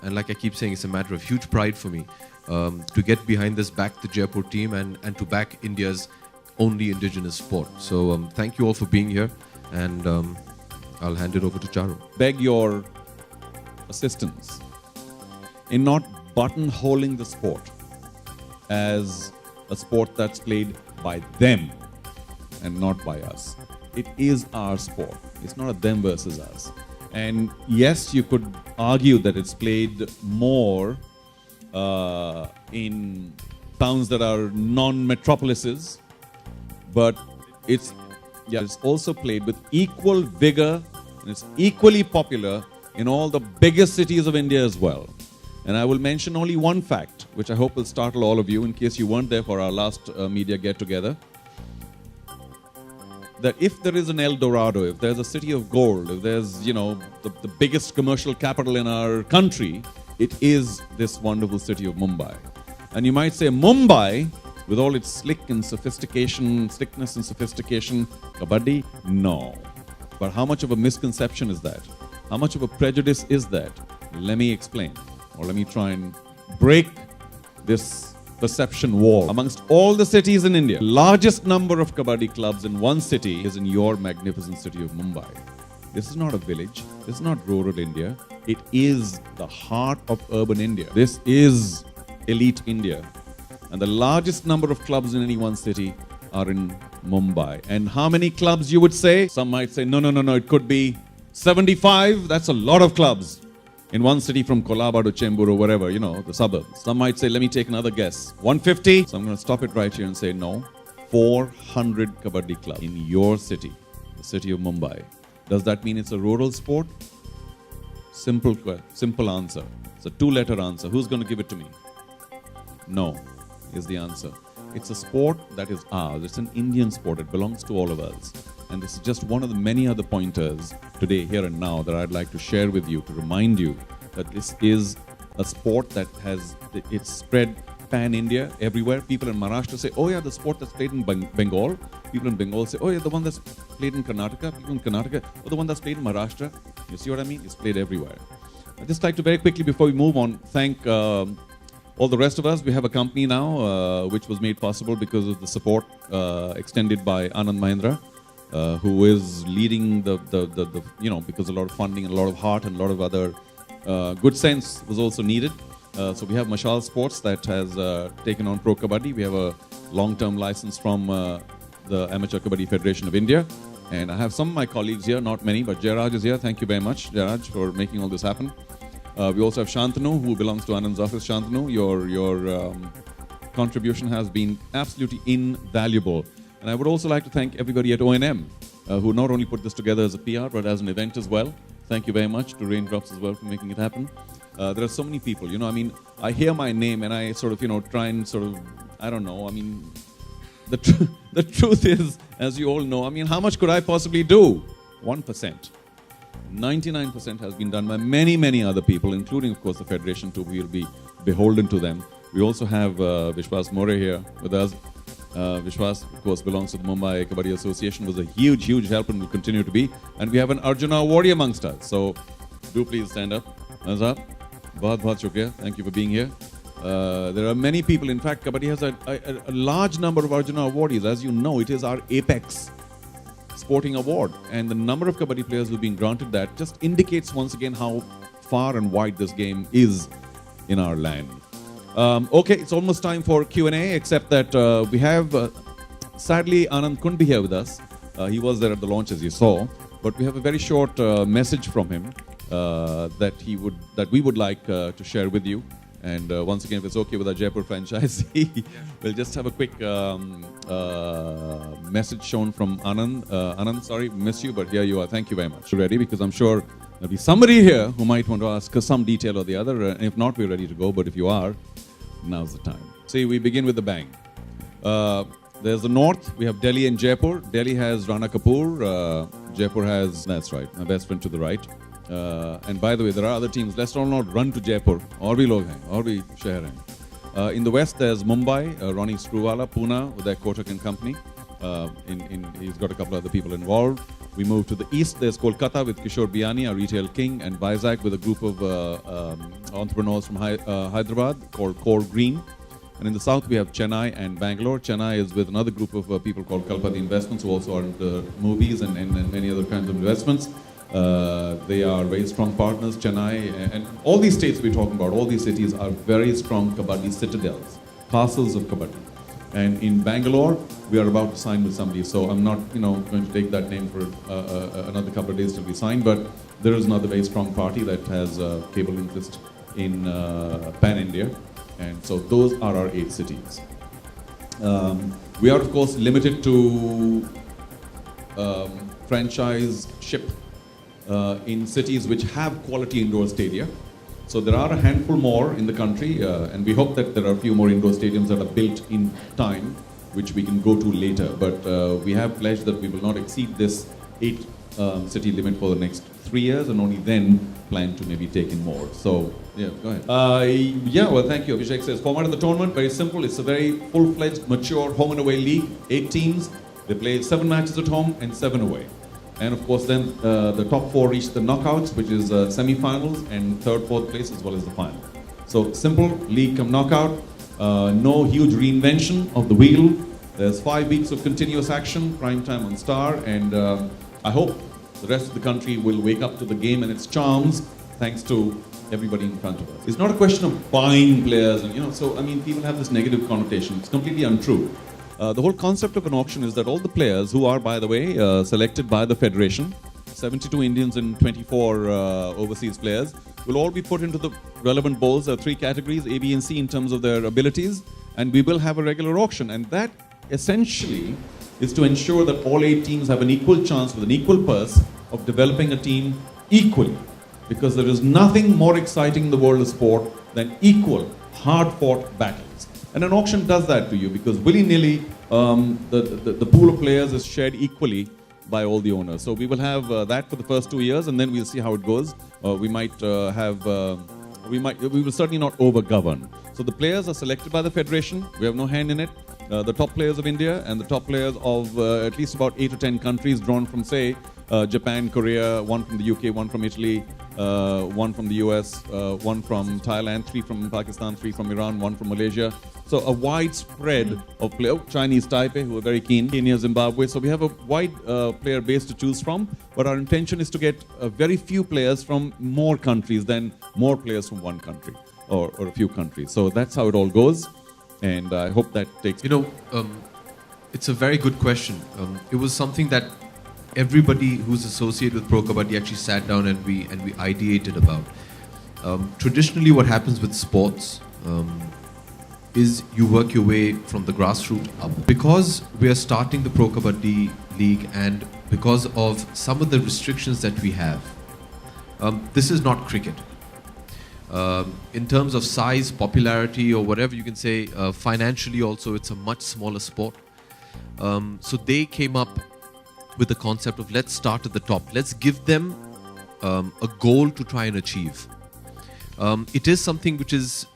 And like I keep saying, it's a matter of huge pride for me to get behind this, back the Jaipur team, and to back India's only indigenous sport. So thank you all for being here, and I'll hand it over to Charu. Beg your assistance in not buttonholing the sport as a sport that's played by them and not by us. It is our sport. It's not a them versus us. And yes, you could argue that it's played more in towns that are non-metropolises, but it's also played with equal vigor, and it's equally popular in all the biggest cities of India as well. And I will mention only one fact, which I hope will startle all of you in case you weren't there for our last media get-together. That if there is an El Dorado, if there's a city of gold, if there's, the biggest commercial capital in our country, it is this wonderful city of Mumbai. And you might say, Mumbai, with all its slickness and sophistication, Kabaddi? No. But how much of a misconception is that? How much of a prejudice is that? Let me explain, or let me try and break this perception wall. Amongst all the cities in India, the largest number of Kabaddi clubs in one city is in your magnificent city of Mumbai. This is not a village. This is not rural India. It is the heart of urban India. This is elite India. And the largest number of clubs in any one city are in Mumbai. And how many clubs you would say? Some might say, no, it could be 75. That's a lot of clubs in one city from Colaba to Chembur or wherever, the suburbs. Some might say, let me take another guess. 150? So I'm going to stop it right here and say no. 400 Kabaddi clubs in your city, the city of Mumbai. Does that mean it's a rural sport? Simple answer. It's a two-letter answer. Who's going to give it to me? No, is the answer. It's a sport that is ours. It's an Indian sport. It belongs to all of us. And this is just one of the many other pointers today, here and now, that I'd like to share with you to remind you that this is a sport that it's spread pan-India, everywhere. People in Maharashtra say, oh yeah, the sport that's played in Bengal. People in Bengal say, oh yeah, the one that's played in Karnataka. People in Karnataka, oh, the one that's played in Maharashtra. You see what I mean? It's played everywhere. I'd just like to very quickly, before we move on, thank all the rest of us. We have a company now which was made possible because of the support extended by Anand Mahindra, who is leading the because a lot of funding and a lot of heart and a lot of other good sense was also needed. So we have Mashal Sports that has taken on Pro Kabaddi. We have a long-term license from the Amateur Kabaddi Federation of India. And I have some of my colleagues here, not many, but Jairaj is here. Thank you very much, Jairaj, for making all this happen. We also have Shantanu, who belongs to Anand's office. Shantanu, your contribution has been absolutely invaluable. And I would also like to thank everybody at O&M, who not only put this together as a PR, but as an event as well. Thank you very much to Raindrops as well for making it happen. There are so many people, I hear my name and I sort of, try and sort of, I don't know, the truth is, as you all know, how much could I possibly do? 1%. 99% has been done by many, many other people, including, of course, the Federation too. We will be beholden to them. We also have Vishwas More here with us. Vishwas, of course, belongs to the Mumbai Kabaddi Association, was a huge, huge help and will continue to be. And we have an Arjuna awardee amongst us. So do please stand up. Hands up. Bahut shukriya. Thank you for being here. There are many people. In fact, Kabaddi has a large number of Arjuna awardees. As you know, it is our apex sporting award. And the number of Kabaddi players who've been granted that just indicates once again how far and wide this game is in our land. Okay, it's almost time for Q&A, except that we have, sadly, Anand couldn't be here with us. He was there at the launch, as you saw. But we have a very short message from him that we would like to share with you. And once again, if it's okay with our Jaipur franchisee, we'll just have a quick message shown from Anand. Anand, sorry, miss you, but here you are. Thank you very much. Ready? Because I'm sure there'll be somebody here who might want to ask us some detail or the other. And if not, we're ready to go. But if you are, now's the time. See, we begin with the bang. There's the north. We have Delhi and Jaipur. Delhi has Rana Kapoor. Jaipur has, that's right, my best friend to the right. And by the way, there are other teams. Let's all not run to Jaipur. Aur bhi log hain, aur bhi sheher hain. In the west, there's Mumbai, Ronnie Screwwala, Pune with their Kotak and Company. He's got a couple other people involved. We move to the east. There's Kolkata with Kishore Biani, our retail king, and Vizag with a group of entrepreneurs from Hyderabad called Core Green. And in the south, we have Chennai and Bangalore. Chennai is with another group of people called Kabaddi Investments, who also are into movies and many other kinds of investments. They are very strong partners. Chennai and all these states we're talking about, all these cities are very strong Kabaddi citadels, castles of Kabaddi. And in Bangalore, we are about to sign with somebody. So I'm not, going to take that name for another couple of days till we sign. But there is another very strong party that has cable interest in Pan India, and so those are our 8 cities. We are of course limited to franchise ship in cities which have quality indoor stadia. So there are a handful more in the country, and we hope that there are a few more indoor stadiums that are built in time, which we can go to later. But we have pledged that we will not exceed this 8 city limit for the next 3 years, and only then plan to maybe take in more. So, yeah, go ahead. Well, thank you. Abhishek says, format of the tournament, very simple. It's a very full-fledged, mature home and away league. 8 teams. They play 7 matches at home and 7 away. And of course, then the top 4 reach the knockouts, which is semi-finals and 3rd, 4th place, as well as the final. So simple, league come knockout. No huge reinvention of the wheel. There's 5 weeks of continuous action, prime time on Star, and I hope the rest of the country will wake up to the game and its charms, thanks to everybody in front of us. It's not a question of buying players, and so I mean, people have this negative connotation. It's completely untrue. The whole concept of an auction is that all the players, who are, by the way, selected by the Federation, 72 Indians and 24 overseas players, will all be put into the relevant bowls. There are 3 categories, A, B, and C, in terms of their abilities, and we will have a regular auction. And that essentially is to ensure that all 8 teams have an equal chance with an equal purse of developing a team equally. Because there is nothing more exciting in the world of sport than equal, hard-fought battles. And an auction does that to you, because willy-nilly, the pool of players is shared equally by all the owners. So we will have that for the first 2 years, and then we'll see how it goes. We will certainly not over-govern. So the players are selected by the Federation. We have no hand in it. The top players of India and the top players of at least about 8 or 10 countries, drawn from, say, Japan, Korea, 1 from the UK, 1 from Italy, 1 from the US, 1 from Thailand, 3 from Pakistan, 3 from Iran, 1 from Malaysia. So a wide spread of players. Chinese Taipei, who are very keen, Kenya, Zimbabwe. So we have a wide player base to choose from, but our intention is to get very few players from more countries than more players from one country or a few countries. So that's how it all goes, and I hope that takes... It's a very good question. It was something that everybody who's associated with Pro Kabaddi actually sat down and we ideated about. Traditionally, what happens with sports is you work your way from the grassroots up. Because we are starting the Pro Kabaddi League, and because of some of the restrictions that we have, this is not cricket. In terms of size, popularity, or whatever you can say, financially also, it's a much smaller sport. So they came up with the concept of, let's start at the top. Let's give them a goal to try and achieve. It is something which has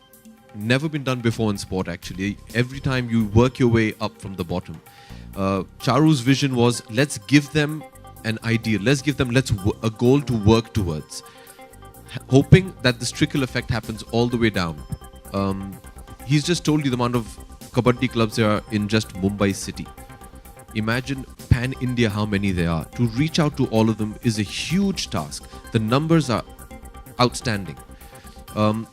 never been done before in sport, actually. Every time you work your way up from the bottom. Charu's vision was, let's give them an ideal. Let's give them a goal to work towards, hoping that this trickle effect happens all the way down. He's just told you the amount of Kabaddi clubs there are in just Mumbai city. Imagine pan-India how many there are. To reach out to all of them is a huge task. The numbers are outstanding.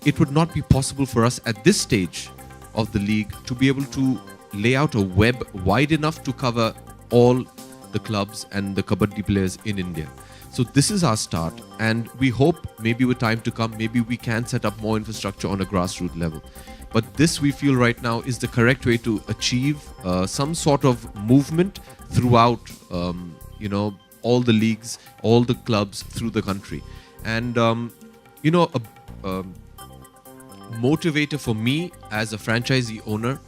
It would not be possible for us at this stage of the league to be able to lay out a web wide enough to cover all the clubs and the Kabaddi players in India. So this is our start, and we hope maybe with time to come, maybe we can set up more infrastructure on a grassroots level. But this, we feel right now, is the correct way to achieve some sort of movement throughout, all the leagues, all the clubs through the country. And, a motivator for me as a franchisee owner,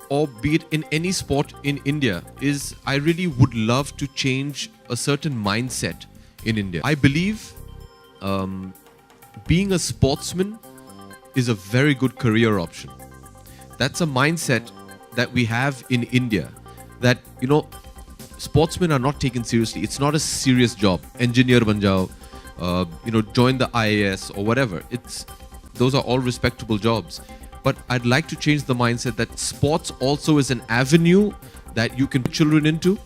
or be it in any sport in India, is I really would love to change a certain mindset in India. I believe being a sportsman is a very good career option. That's a mindset that we have in India, that, sportsmen are not taken seriously. It's not a serious job. Engineer ban jao, join the IAS or whatever. Those are all respectable jobs. But I'd like to change the mindset that sports also is an avenue that you can put children into,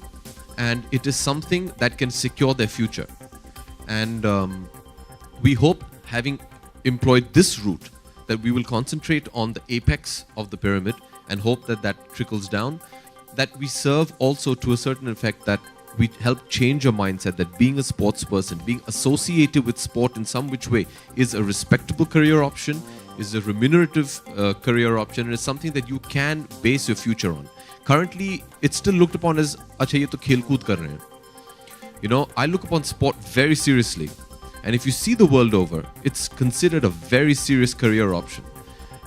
and it is something that can secure their future. And we hope, having employed this route, that we will concentrate on the apex of the pyramid and hope that that trickles down, that we serve also to a certain effect, that we help change a mindset that being a sports person, being associated with sport in some which way, is a respectable career option, is a remunerative career option, and is something that you can base your future on. Currently, it's still looked upon as, acha ye to khel kood kar rahe hain. I look upon sport very seriously. And if you see the world over, it's considered a very serious career option.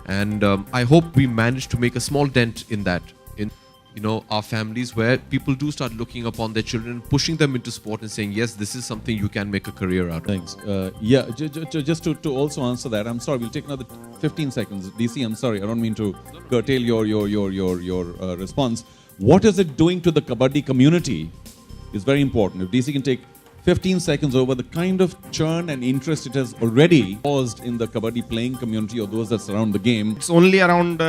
And I hope we manage to make a small dent in that, in our families, where people do start looking upon their children, pushing them into sport and saying, yes, this is something you can make a career out of. Thanks. Just to also answer that, I'm sorry, we'll take another 15 seconds. DC, I'm sorry, I don't mean to curtail your response. What is it doing to the Kabaddi community is very important. If DC can take 15 seconds over the kind of churn and interest it has already caused in the Kabaddi playing community or those that surround the game. It's only around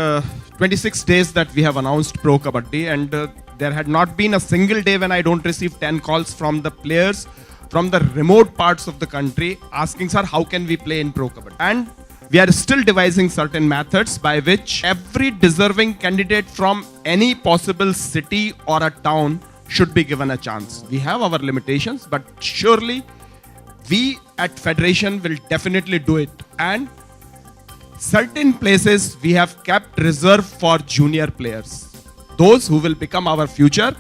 26 days that we have announced Pro Kabaddi, and there had not been a single day when I don't receive 10 calls from the players from the remote parts of the country asking, sir, how can we play in Pro Kabaddi? And we are still devising certain methods by which every deserving candidate from any possible city or a town should be given a chance. We have our limitations, but surely we at Federation will definitely do it. And certain places we have kept reserved for junior players, those who will become our future.